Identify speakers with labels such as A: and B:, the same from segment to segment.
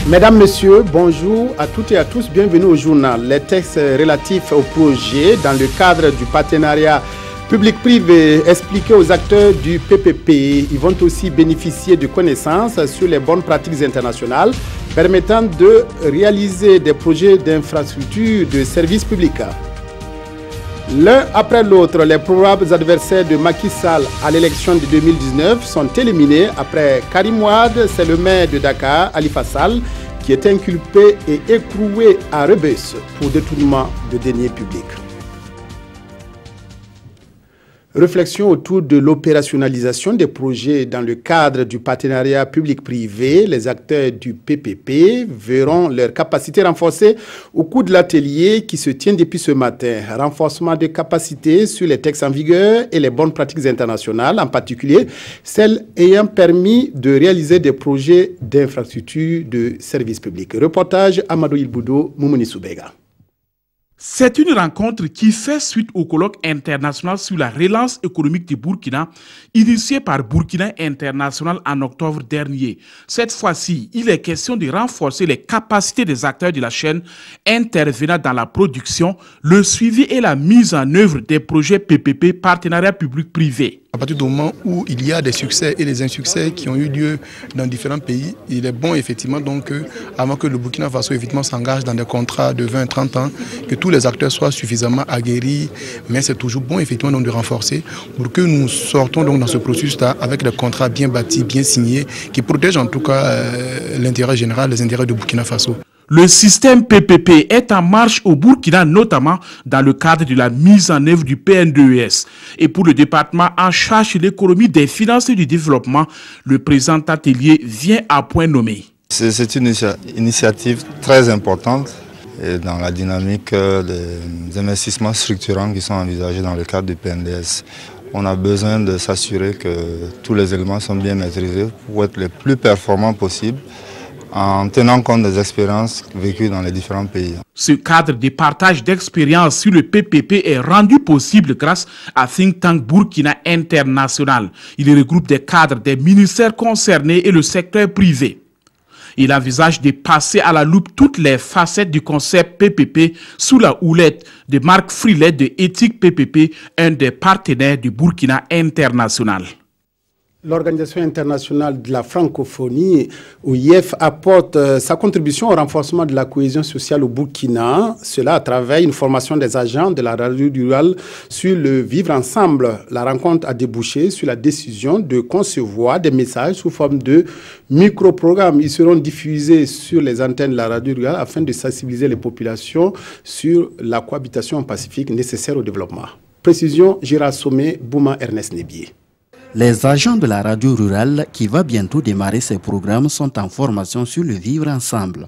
A: Mesdames, Messieurs, bonjour à toutes et à tous, bienvenue au journal. Les textes relatifs au projet dans le cadre du partenariat public-privé expliqués aux acteurs du PPP. Ils vont aussi bénéficier de connaissances sur les bonnes pratiques internationales permettant de réaliser des projets d'infrastructures de services publics. L'un après l'autre, les probables adversaires de Macky Sall à l'élection de 2019 sont éliminés après Karim Wade, c'est le maire de Dakar, Khalifa Sall, qui est inculpé et écroué à Rebeuss pour détournement de deniers publics. Réflexion autour de l'opérationnalisation des projets dans le cadre du partenariat public-privé. Les acteurs du PPP verront leur capacité renforcée au cours de l'atelier qui se tient depuis ce matin. Renforcement de capacités sur les textes en vigueur et les bonnes pratiques internationales, en particulier celles ayant permis de réaliser des projets d'infrastructures de services publics. Reportage Amadou Ilboudo, Moumouni Soubega.
B: C'est une rencontre qui fait suite au colloque international sur la relance économique du Burkina, initié par Burkina International en octobre dernier. Cette fois-ci, il est question de renforcer les capacités des acteurs de la chaîne intervenant dans la production, le suivi et la mise en œuvre des projets PPP, partenariat public-privé.
C: À partir du moment où il y a des succès et des insuccès qui ont eu lieu dans différents pays, il est bon effectivement donc avant que le Burkina Faso effectivement s'engage dans des contrats de 20-30 ans, que tous les acteurs soient suffisamment aguerris, mais c'est toujours bon effectivement donc de renforcer pour que nous sortons donc dans ce processus-là avec des contrats bien bâtis, bien signés, qui protègent en tout cas l'intérêt général, les intérêts du Burkina Faso.
B: Le système PPP est en marche au Burkina, notamment dans le cadre de la mise en œuvre du PNDES. Et pour le département en charge de l'économie, des finances et du développement, le présent atelier vient à point nommé.
D: C'est une initiative très importante et dans la dynamique des investissements structurants qui sont envisagés dans le cadre du PNDES. On a besoin de s'assurer que tous les éléments sont bien maîtrisés pour être les plus performants possibles, en tenant compte des expériences vécues dans les différents pays.
B: Ce cadre de partage d'expériences sur le PPP est rendu possible grâce à Think Tank Burkina International. Il regroupe des cadres des ministères concernés et le secteur privé. Il envisage de passer à la loupe toutes les facettes du concept PPP sous la houlette de Marc Frilet de Éthique PPP, un des partenaires du Burkina International.
A: L'Organisation internationale de la francophonie, OIF, apporte sa contribution au renforcement de la cohésion sociale au Burkina. Cela à travers une formation des agents de la radio rurale sur le vivre ensemble. La rencontre a débouché sur la décision de concevoir des messages sous forme de micro-programmes. Ils seront diffusés sur les antennes de la radio rurale afin de sensibiliser les populations sur la cohabitation pacifique nécessaire au développement. Précision, Gérard Sommet, Bouma Ernest Nébier.
E: Les agents de la radio rurale qui va bientôt démarrer ces programmes sont en formation sur le vivre ensemble.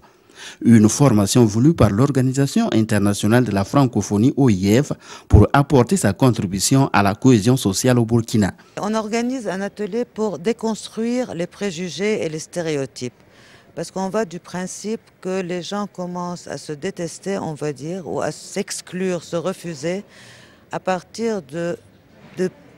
E: Une formation voulue par l'Organisation internationale de la francophonie OIF pour apporter sa contribution à la cohésion sociale au Burkina.
F: On organise un atelier pour déconstruire les préjugés et les stéréotypes. Parce qu'on va du principe que les gens commencent à se détester, on va dire, ou à s'exclure, se refuser à partir de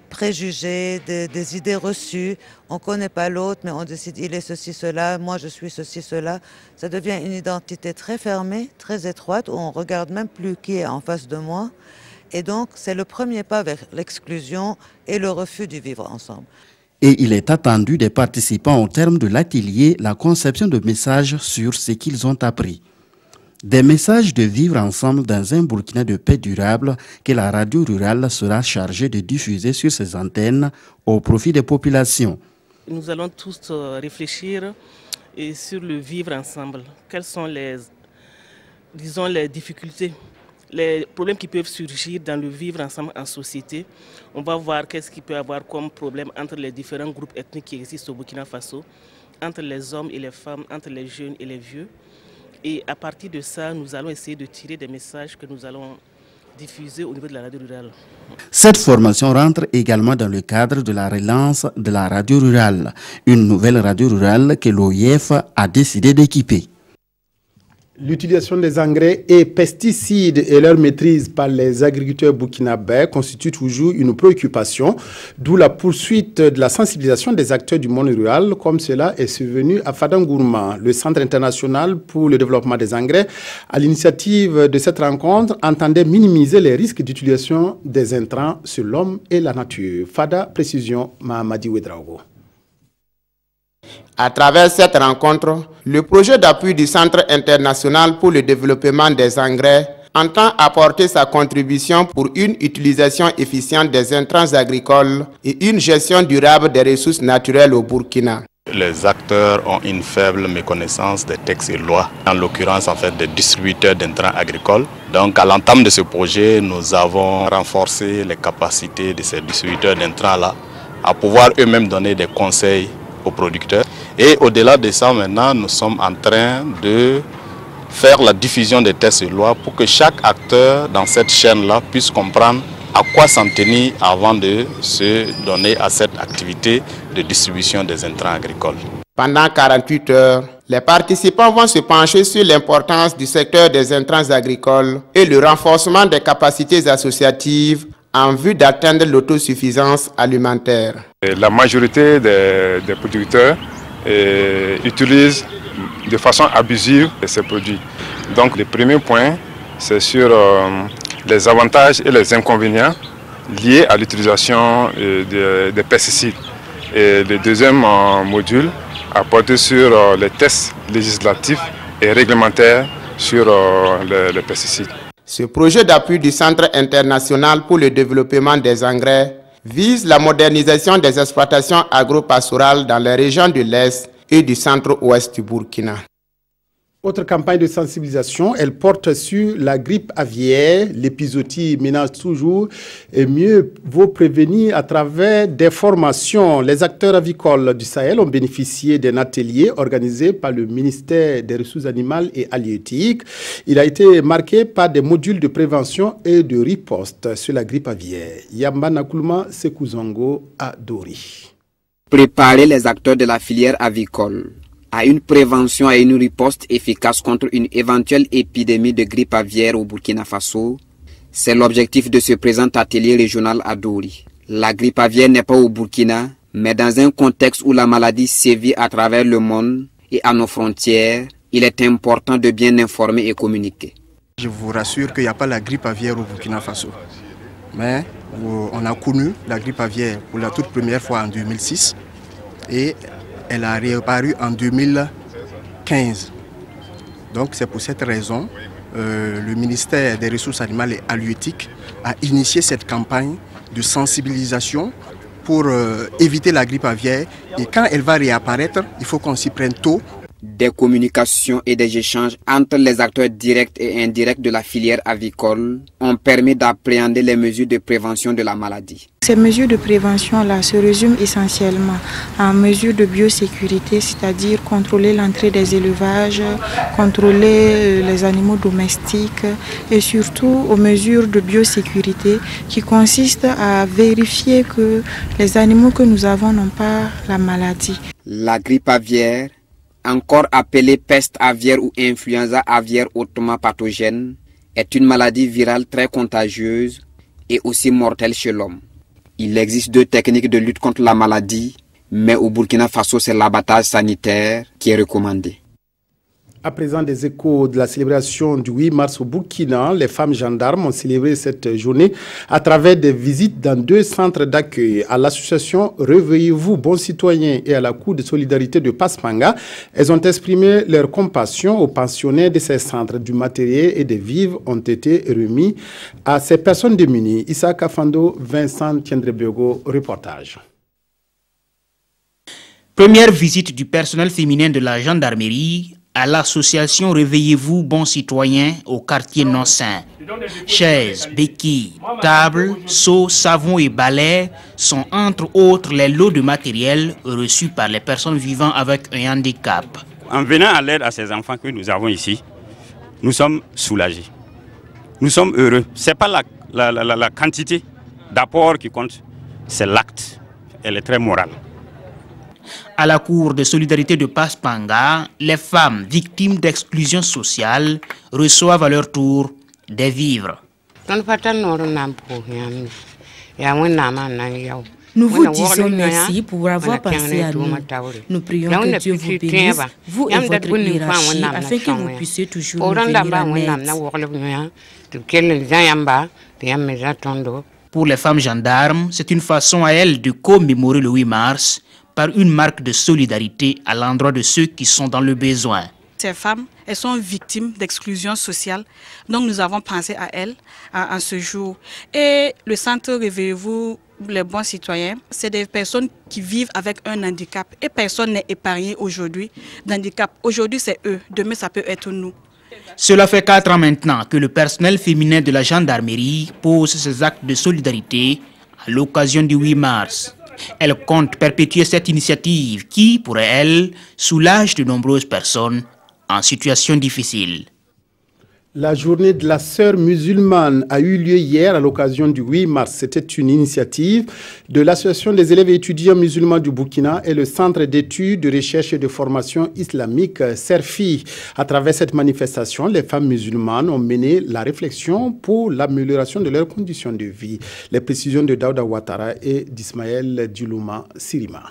F: préjugés, des idées reçues. On ne connaît pas l'autre, mais on décide il est ceci, cela, moi je suis ceci, cela. Ça devient une identité très fermée, très étroite, où on ne regarde même plus qui est en face de moi. Et donc, c'est le premier pas vers l'exclusion et le refus du vivre ensemble.
E: Et il est attendu des participants au terme de l'atelier la conception de messages sur ce qu'ils ont appris. Des messages de vivre ensemble dans un Burkina de paix durable que la radio rurale sera chargée de diffuser sur ses antennes au profit des populations.
G: Nous allons tous réfléchir sur le vivre ensemble. Quelles sont les difficultés, les problèmes qui peuvent surgir dans le vivre ensemble en société. On va voir qu'est-ce qu'il peut y avoir comme problème entre les différents groupes ethniques qui existent au Burkina Faso, entre les hommes et les femmes, entre les jeunes et les vieux. Et à partir de ça, nous allons essayer de tirer des messages que nous allons diffuser au niveau de la radio rurale.
E: Cette formation rentre également dans le cadre de la relance de la radio rurale, une nouvelle radio rurale que l'OIF a décidé d'équiper.
A: L'utilisation des engrais et pesticides et leur maîtrise par les agriculteurs burkinabés constitue toujours une préoccupation, d'où la poursuite de la sensibilisation des acteurs du monde rural, comme cela est survenu à Fadangourma. Le Centre international pour le développement des engrais, à l'initiative de cette rencontre, entendait minimiser les risques d'utilisation des intrants sur l'homme et la nature. Fada, précision, Mahamadi Ouedraogo.
H: À travers cette rencontre, le projet d'appui du Centre international pour le développement des engrais entend apporter sa contribution pour une utilisation efficiente des intrants agricoles et une gestion durable des ressources naturelles au Burkina.
I: Les acteurs ont une faible méconnaissance des textes et lois, en l'occurrence en fait des distributeurs d'intrants agricoles. Donc à l'entame de ce projet, nous avons renforcé les capacités de ces distributeurs d'intrants-là à pouvoir eux-mêmes donner des conseils aux producteurs. Et au-delà de ça, maintenant, nous sommes en train de faire la diffusion des textes et lois pour que chaque acteur dans cette chaîne-là puisse comprendre à quoi s'en tenir avant de se donner à cette activité de distribution des intrants agricoles.
H: Pendant 48 heures, les participants vont se pencher sur l'importance du secteur des intrants agricoles et le renforcement des capacités associatives en vue d'atteindre l'autosuffisance alimentaire.
J: La majorité des producteurs utilisent de façon abusive ces produits. Donc le premier point, c'est sur les avantages et les inconvénients liés à l'utilisation des pesticides. Et le deuxième module a porté sur les tests législatifs et réglementaires sur les pesticides.
H: Ce projet d'appui du Centre international pour le développement des engrais vise la modernisation des exploitations agro-pastorales dans les régions de l'Est et du centre-ouest du Burkina.
A: Autre campagne de sensibilisation, elle porte sur la grippe aviaire. L'épizootie menace toujours et mieux vaut prévenir à travers des formations. Les acteurs avicoles du Sahel ont bénéficié d'un atelier organisé par le ministère des Ressources animales et halieutiques. Il a été marqué par des modules de prévention et de riposte sur la grippe aviaire. Yamba Nakulma Sekuzongo à Dori.
K: Préparer les acteurs de la filière avicole à une prévention et une riposte efficace contre une éventuelle épidémie de grippe aviaire au Burkina Faso, c'est l'objectif de ce présent atelier régional à Dori. La grippe aviaire n'est pas au Burkina, mais dans un contexte où la maladie sévit à travers le monde et à nos frontières, il est important de bien informer et communiquer.
L: Je vous rassure qu'il n'y a pas la grippe aviaire au Burkina Faso, mais on a connu la grippe aviaire pour la toute première fois en 2006 et elle a réapparu en 2015. Donc c'est pour cette raison le ministère des Ressources animales et halieutiques a initié cette campagne de sensibilisation pour éviter la grippe aviaire. Et quand elle va réapparaître, il faut qu'on s'y prenne tôt.
K: Des communications et des échanges entre les acteurs directs et indirects de la filière avicole ont permis d'appréhender les mesures de prévention de la maladie.
M: Ces mesures de prévention-là se résument essentiellement en mesures de biosécurité, c'est-à-dire contrôler l'entrée des élevages, contrôler les animaux domestiques et surtout aux mesures de biosécurité qui consistent à vérifier que les animaux que nous avons n'ont pas la maladie.
K: La grippe aviaire, encore appelée peste aviaire ou influenza aviaire hautement pathogène, est une maladie virale très contagieuse et aussi mortelle chez l'homme. Il existe deux techniques de lutte contre la maladie, mais au Burkina Faso, c'est l'abattage sanitaire qui est recommandé.
A: À présent, des échos de la célébration du 8 mars au Burkina, les femmes gendarmes ont célébré cette journée à travers des visites dans 2 centres d'accueil. À l'association Réveillez-vous, bons citoyens et à la Cour de solidarité de Passmanga, elles ont exprimé leur compassion aux pensionnaires de ces centres. Du matériel et des vivres ont été remis à ces personnes démunies. Issa Kafando, Vincent Tiendrebego, reportage.
N: Première visite du personnel féminin de la gendarmerie à l'association Réveillez-vous, bons citoyens au quartier Nonsin. Chaises, béquilles, tables, seaux, savons et balais sont entre autres les lots de matériel reçus par les personnes vivant avec un handicap.
O: En venant à l'aide à ces enfants que nous avons ici, nous sommes soulagés. Nous sommes heureux. Ce n'est pas la quantité d'apport qui compte, c'est l'acte. Elle est très morale.
N: À la cour de solidarité de Paspanga, les femmes victimes d'exclusion sociale reçoivent à leur tour des vivres.
P: Nous vous disons merci pour avoir pensé à nous. Nous prions que Dieu vous bénisse, vous et votre hiérarchie, afin que vous puissiez toujours nous venir en aide.
N: Pour les femmes gendarmes, c'est une façon à elles de commémorer le 8 mars par une marque de solidarité à l'endroit de ceux qui sont dans le besoin.
Q: Ces femmes, elles sont victimes d'exclusion sociale, donc nous avons pensé à elles en ce jour. Et le centre Réveillez-vous les bons citoyens, c'est des personnes qui vivent avec un handicap et personne n'est épargné aujourd'hui d'handicap. Aujourd'hui c'est eux, demain ça peut être nous.
N: Cela fait 4 ans maintenant que le personnel féminin de la gendarmerie pose ses actes de solidarité à l'occasion du 8 mars. Elle compte perpétuer cette initiative qui, pour elle, soulage de nombreuses personnes en situation difficile.
A: La journée de la sœur musulmane a eu lieu hier à l'occasion du 8 mars. C'était une initiative de l'Association des élèves et étudiants musulmans du Burkina et le Centre d'études, de recherche et de formation islamique CERFI. À travers cette manifestation, les femmes musulmanes ont mené la réflexion pour l'amélioration de leurs conditions de vie. Les précisions de Daouda Ouattara et d'Ismaël Dilouma Sirima.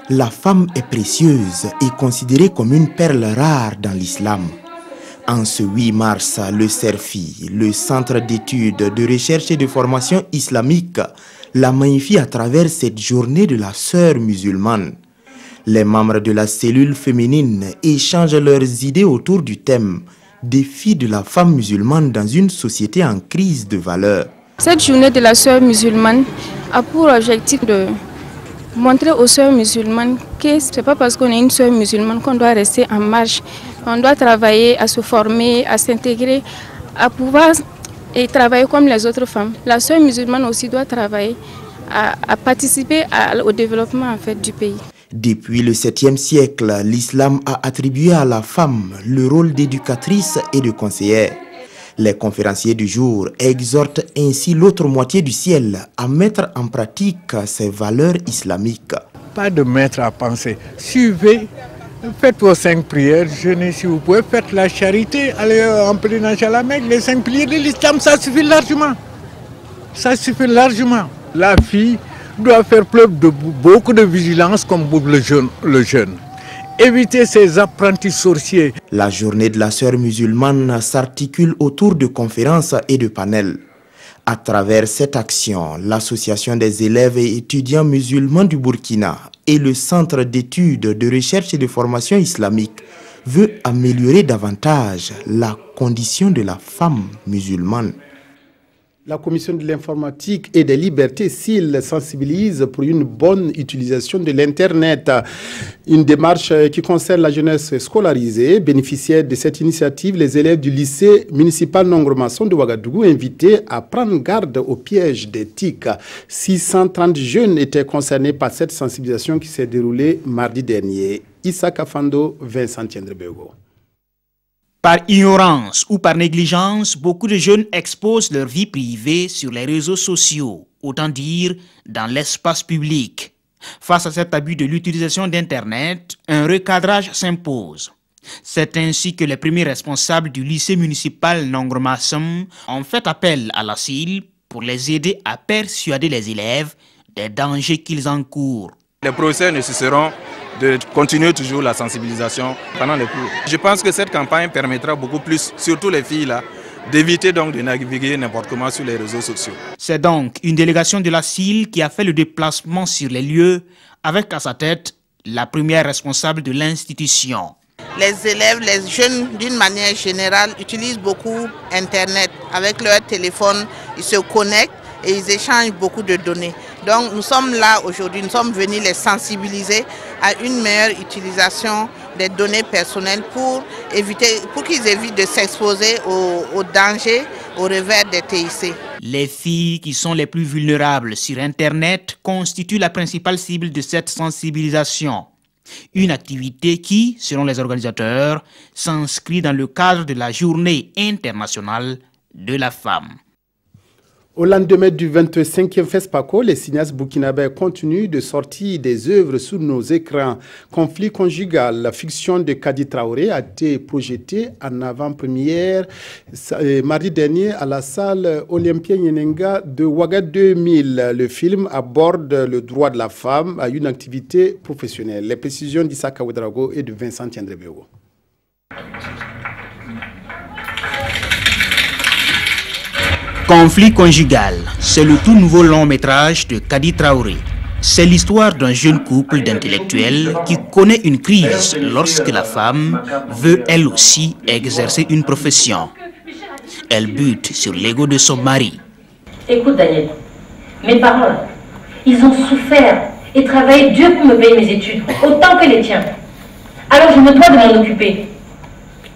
R: La femme est précieuse et considérée comme une perle rare dans l'islam. En ce 8 mars, le CERFI, le Centre d'études, de recherche et de formation islamique, l'a magnifié à travers cette journée de la sœur musulmane. Les membres de la cellule féminine échangent leurs idées autour du thème « Défi de la femme musulmane dans une société en crise de valeurs ».
S: Cette journée de la sœur musulmane a pour objectif de montrer aux sœurs musulmanes que ce n'est pas parce qu'on est une sœur musulmane qu'on doit rester en marge. On doit travailler à se former, à s'intégrer, à pouvoir et travailler comme les autres femmes. La sœur musulmane aussi doit travailler à participer au développement en fait, du pays.
R: Depuis le 7e siècle, l'islam a attribué à la femme le rôle d'éducatrice et de conseillère. Les conférenciers du jour exhortent ainsi l'autre moitié du ciel à mettre en pratique ces valeurs islamiques.
T: Pas de mettre à penser. Suivez, faites vos 5 prières, jeûnez si vous pouvez, faites la charité, allez en pèlerinage à la Mecque. Les 5 prières de l'islam, ça suffit largement. Ça suffit largement. La fille doit faire preuve de beaucoup de vigilance comme pour le jeune. Éviter ces apprentis sorciers.
R: La journée de la sœur musulmane s'articule autour de conférences et de panels. À travers cette action, l'Association des élèves et étudiants musulmans du Burkina et le Centre d'études, de recherche et de formation islamique veut améliorer davantage la condition de la femme musulmane.
A: La Commission de l'informatique et des libertés civiles sensibilise pour une bonne utilisation de l'Internet. Une démarche qui concerne la jeunesse scolarisée. Bénéficiaires de cette initiative, les élèves du lycée municipal Nongromasson de Ouagadougou invités à prendre garde au piège des TIC. 630 jeunes étaient concernés par cette sensibilisation qui s'est déroulée mardi dernier. Issa Kafando, Vincent Tiendrebego.
N: Par ignorance ou par négligence, beaucoup de jeunes exposent leur vie privée sur les réseaux sociaux, autant dire dans l'espace public. Face à cet abus de l'utilisation d'Internet, un recadrage s'impose. C'est ainsi que les premiers responsables du lycée municipal Nongromasson ont fait appel à la CIL pour les aider à persuader les élèves des dangers qu'ils encourent.
U: Les professeurs ne cesseront de continuer toujours la sensibilisation pendant les cours. Je pense que cette campagne permettra beaucoup plus, surtout les filles là, d'éviter donc de naviguer n'importe comment sur les réseaux sociaux.
N: C'est donc une délégation de la CIL qui a fait le déplacement sur les lieux avec à sa tête la première responsable de l'institution.
V: Les élèves, les jeunes d'une manière générale utilisent beaucoup Internet. Avec leur téléphone, ils se connectent et ils échangent beaucoup de données. Donc nous sommes là aujourd'hui, nous sommes venus les sensibiliser à une meilleure utilisation des données personnelles pour qu'ils évitent de s'exposer aux dangers, aux revers des TIC.
N: Les filles qui sont les plus vulnérables sur Internet constituent la principale cible de cette sensibilisation. Une activité qui, selon les organisateurs, s'inscrit dans le cadre de la Journée internationale de la femme.
A: Au lendemain du 25e FESPACO, les cinéastes burkinabés continuent de sortir des œuvres sur nos écrans. Conflit conjugal, la fiction de Kadi Traoré a été projetée en avant-première mardi dernier à la salle Olympia Nyenenga de Ouaga 2000. Le film aborde le droit de la femme à une activité professionnelle. Les précisions d'Issaka Ouedraogo et de Vincent Tiendrebego.
N: Conflit conjugal, c'est le tout nouveau long métrage de Kadi Traoré. C'est l'histoire d'un jeune couple d'intellectuels qui connaît une crise lorsque la femme veut elle aussi exercer une profession. Elle bute sur l'ego de son mari.
C: Écoute Daniel, mes parents, ils ont souffert et travaillé dur pour me payer mes études, autant que les tiens. Alors je me dois de m'en occuper.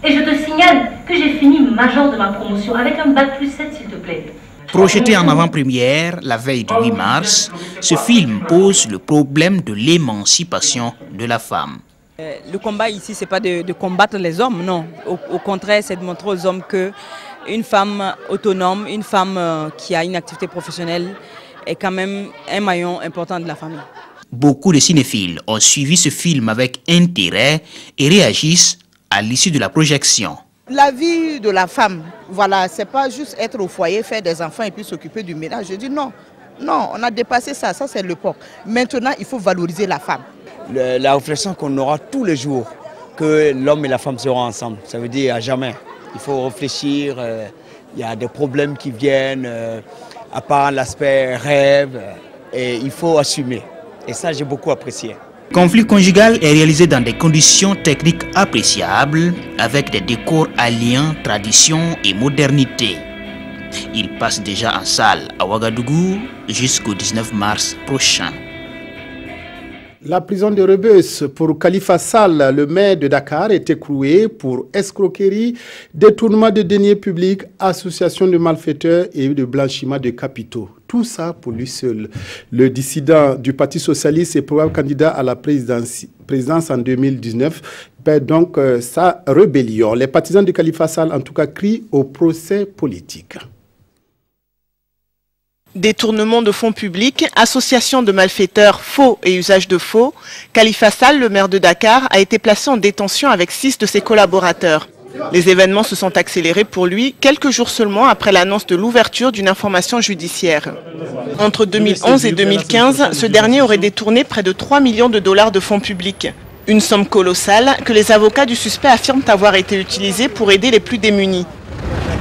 C: Et je te signale que j'ai fini major de ma promotion avec un bac plus 7, s'il te plaît.
N: Projeté en avant-première la veille du 8 mars, ce film pose le problème de l'émancipation de la femme.
D: Le combat ici, ce n'est pas de combattre les hommes, non. Au contraire, c'est de montrer aux hommes qu'une femme autonome, une femme qui a une activité professionnelle est quand même un maillon important de la famille.
N: Beaucoup de cinéphiles ont suivi ce film avec intérêt et réagissent à l'issue de la projection.
V: La vie de la femme, voilà, c'est pas juste être au foyer, faire des enfants et puis s'occuper du ménage. Je dis non, non, on a dépassé ça, ça c'est l'époque. Maintenant, il faut valoriser la femme.
W: La réflexion qu'on aura tous les jours, que l'homme et la femme seront ensemble, ça veut dire à jamais. Il faut réfléchir, il y a des problèmes qui viennent, à part l'aspect rêve, et il faut assumer. Et ça, j'ai beaucoup apprécié.
N: Conflit conjugal est réalisé dans des conditions techniques appréciables, avec des décors alliant tradition et modernité. Il passe déjà en salle à Ouagadougou jusqu'au 19 mars prochain.
A: La prison de Rebeuss pour Khalifa Sall, le maire de Dakar, est écroué pour escroquerie, détournement de deniers publics, association de malfaiteurs et de blanchiment de capitaux. Tout ça pour lui seul. Le dissident du Parti socialiste et probable candidat à la présidence en 2019 perd donc sa rébellion. Les partisans de Khalifa Sall, en tout cas, crient au procès politique.
X: Détournement de fonds publics, association de malfaiteurs, faux et usage de faux, Khalifa Sall, le maire de Dakar, a été placé en détention avec 6 de ses collaborateurs. Les événements se sont accélérés pour lui quelques jours seulement après l'annonce de l'ouverture d'une information judiciaire. Entre 2011 et 2015, ce dernier aurait détourné près de 3 millions de dollars de fonds publics. Une somme colossale que les avocats du suspect affirment avoir été utilisée pour aider les plus démunis.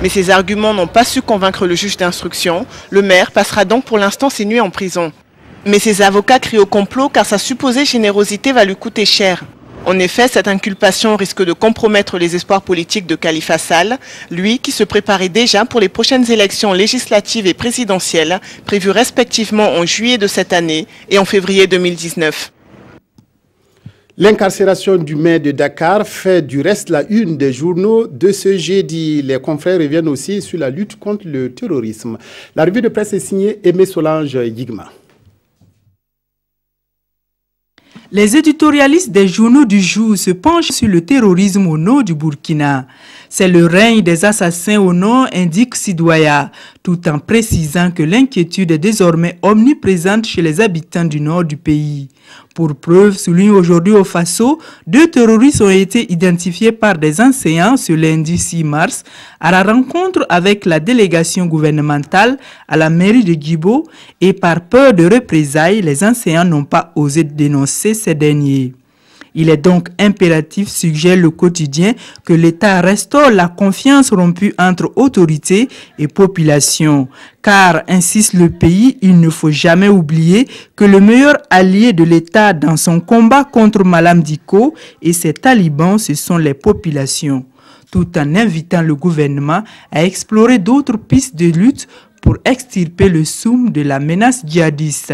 X: Mais ces arguments n'ont pas su convaincre le juge d'instruction. Le maire passera donc pour l'instant ses nuits en prison. Mais ses avocats crient au complot car sa supposée générosité va lui coûter cher. En effet, cette inculpation risque de compromettre les espoirs politiques de Khalifa Sall, lui qui se préparait déjà pour les prochaines élections législatives et présidentielles, prévues respectivement en juillet de cette année et en février 2019.
A: L'incarcération du maire de Dakar fait du reste la une des journaux de ce jeudi. Les confrères reviennent aussi sur la lutte contre le terrorisme. La revue de presse est signée Aimé Solange Yigma.
Y: Les éditorialistes des journaux du jour se penchent sur le terrorisme au nord du Burkina. C'est le règne des assassins au nord, indique Sidoya, tout en précisant que l'inquiétude est désormais omniprésente chez les habitants du nord du pays. Pour preuve, souligne aujourd'hui au Faso, 2 terroristes ont été identifiés par des enseignants ce lundi 6 mars à la rencontre avec la délégation gouvernementale à la mairie de Guibo et par peur de représailles, les enseignants n'ont pas osé dénoncer ces derniers. Il est donc impératif, suggère le quotidien, que l'État restaure la confiance rompue entre autorités et population. Car, insiste le pays, il ne faut jamais oublier que le meilleur allié de l'État dans son combat contre Malam Dicko et ses talibans, ce sont les populations. Tout en invitant le gouvernement à explorer d'autres pistes de lutte pour extirper le soum de la menace djihadiste.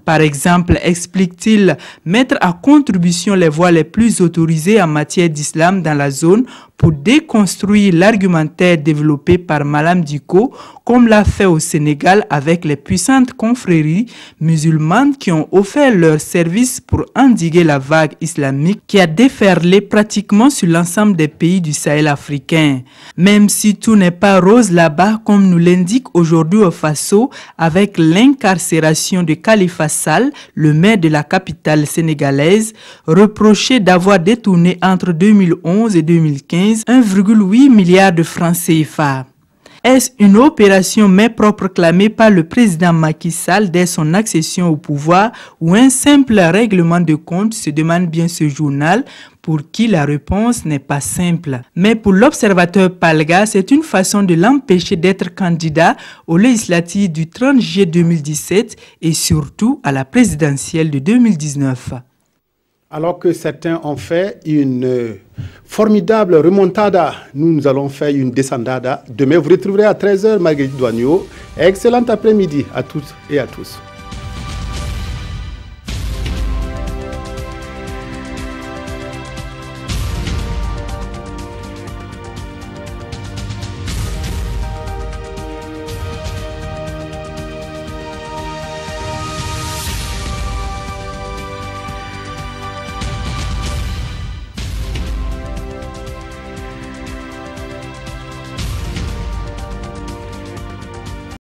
Y: Par exemple, explique-t-il, mettre à contribution les voies les plus autorisées en matière d'islam dans la zone pour déconstruire l'argumentaire développé par Malam Dicko, comme l'a fait au Sénégal avec les puissantes confréries musulmanes qui ont offert leur service pour endiguer la vague islamique qui a déferlé pratiquement sur l'ensemble des pays du Sahel africain. Même si tout n'est pas rose là-bas, comme nous l'indique aujourd'hui au Faso, avec l'incarcération de Khalifa Sall, le maire de la capitale sénégalaise, reproché d'avoir détourné entre 2011 et 2015 1,8 milliard de francs CFA. Est-ce une opération main propre clamée par le président Macky Sall dès son accession au pouvoir ou un simple règlement de compte, se demande bien ce journal, pour qui la réponse n'est pas simple. Mais pour l'observateur Palga, c'est une façon de l'empêcher d'être candidat aux législatives du 30 juillet 2017 et surtout à la présidentielle de 2019.
A: Alors que certains ont fait une formidable remontada, nous allons faire une descendada. Demain, vous retrouverez à 13h Marguerite Douagneau. Excellent après-midi à toutes et à tous.